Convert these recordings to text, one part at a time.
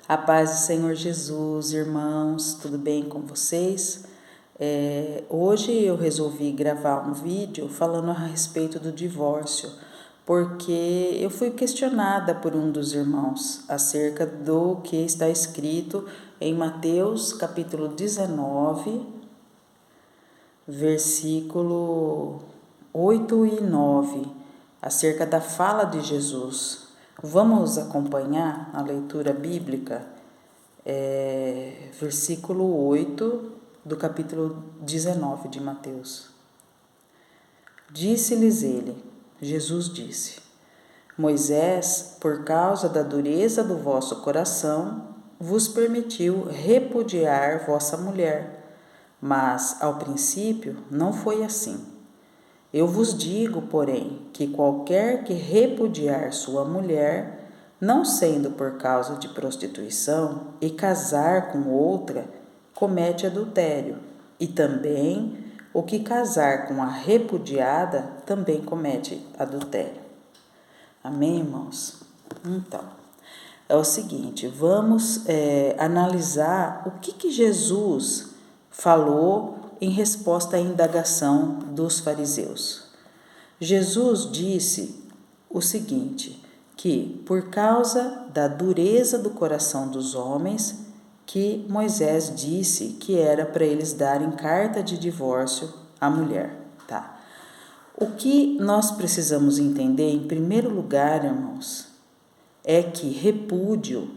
A paz do Senhor Jesus, irmãos, tudo bem com vocês? Hoje eu resolvi gravar um vídeo falando a respeito do divórcio, porque eu fui questionada por um dos irmãos acerca do que está escrito em Mateus capítulo 19, versículo 8 e 9, acerca da fala de Jesus. Vamos acompanhar a leitura bíblica, versículo 8 do capítulo 19 de Mateus. Disse-lhes ele, Jesus disse: Moisés, por causa da dureza do vosso coração, vos permitiu repudiar vossa mulher, mas ao princípio não foi assim. Eu vos digo, porém, que qualquer que repudiar sua mulher, não sendo por causa de prostituição, e casar com outra, comete adultério, e também o que casar com a repudiada também comete adultério. Amém, irmãos? Então, é o seguinte, vamos analisar o que Jesus falou em resposta à indagação dos fariseus. Jesus disse o seguinte, que por causa da dureza do coração dos homens, que Moisés disse que era para eles darem carta de divórcio à mulher, tá? O que nós precisamos entender, em primeiro lugar, irmãos, é que repúdio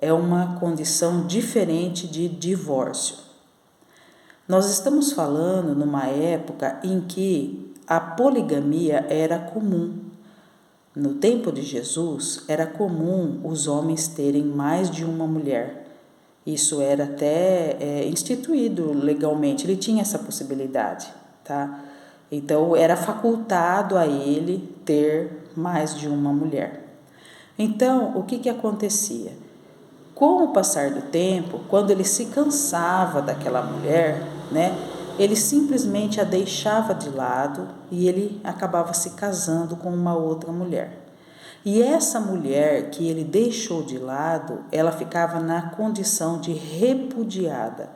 é uma condição diferente de divórcio. Nós estamos falando numa época em que a poligamia era comum. No tempo de Jesus, era comum os homens terem mais de uma mulher. Isso era até instituído legalmente, ele tinha essa possibilidade, tá? Então, era facultado a ele ter mais de uma mulher. Então, o que acontecia? Com o passar do tempo, quando ele se cansava daquela mulher, ele simplesmente a deixava de lado e ele acabava se casando com uma outra mulher. E essa mulher que ele deixou de lado, ela ficava na condição de repudiada,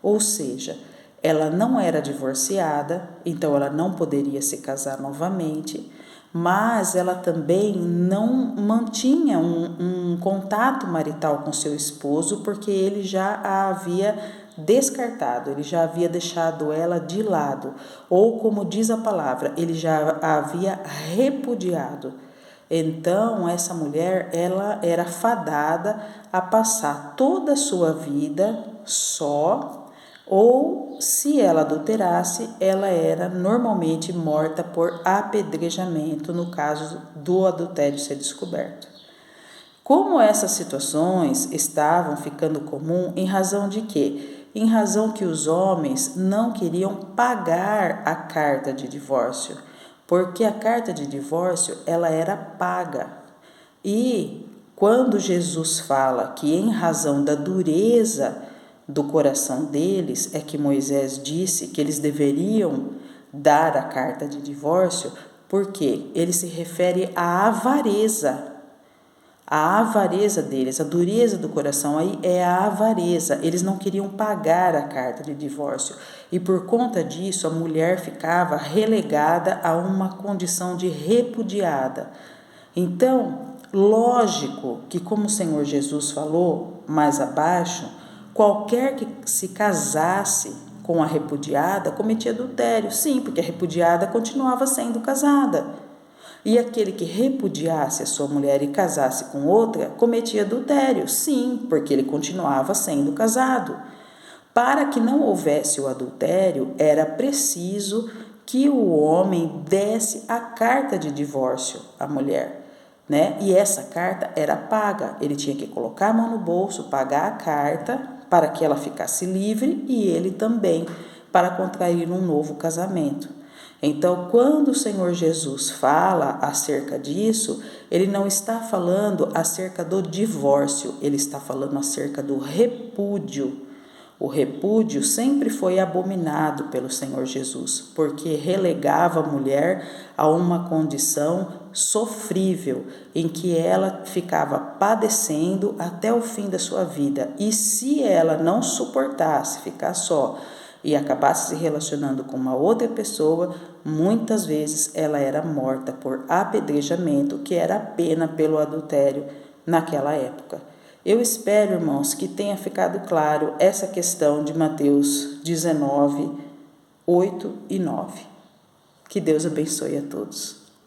ou seja, ela não era divorciada, então ela não poderia se casar novamente, mas ela também não mantinha um contato marital com seu esposo, porque ele já a havia descartado, ele já havia deixado ela de lado, ou como diz a palavra, ele já a havia repudiado. Então, essa mulher, ela era fadada a passar toda a sua vida só, ou se ela adulterasse, ela era normalmente morta por apedrejamento no caso do adultério ser descoberto. Como essas situações estavam ficando comum em razão de quê? Em razão que os homens não queriam pagar a carta de divórcio, porque a carta de divórcio ela era paga. E quando Jesus fala que em razão da dureza do coração deles é que Moisés disse que eles deveriam dar a carta de divórcio, porque ele se refere à avareza. A avareza deles, a dureza do coração aí é a avareza. Eles não queriam pagar a carta de divórcio e por conta disso a mulher ficava relegada a uma condição de repudiada. Então, lógico que como o Senhor Jesus falou mais abaixo, qualquer que se casasse com a repudiada cometia adultério. Sim, porque a repudiada continuava sendo casada. E aquele que repudiasse a sua mulher e casasse com outra, cometia adultério. Sim, porque ele continuava sendo casado. Para que não houvesse o adultério, era preciso que o homem desse a carta de divórcio à mulher. E essa carta era paga, ele tinha que colocar a mão no bolso, pagar a carta para que ela ficasse livre e ele também para contrair um novo casamento. Então, quando o Senhor Jesus fala acerca disso, ele não está falando acerca do divórcio, ele está falando acerca do repúdio. O repúdio sempre foi abominado pelo Senhor Jesus, porque relegava a mulher a uma condição sofrível, em que ela ficava padecendo até o fim da sua vida. E se ela não suportasse ficar só e acabasse se relacionando com uma outra pessoa, muitas vezes ela era morta por apedrejamento, que era a pena pelo adultério naquela época. Eu espero, irmãos, que tenha ficado claro essa questão de Mateus 19, 8 e 9. Que Deus abençoe a todos.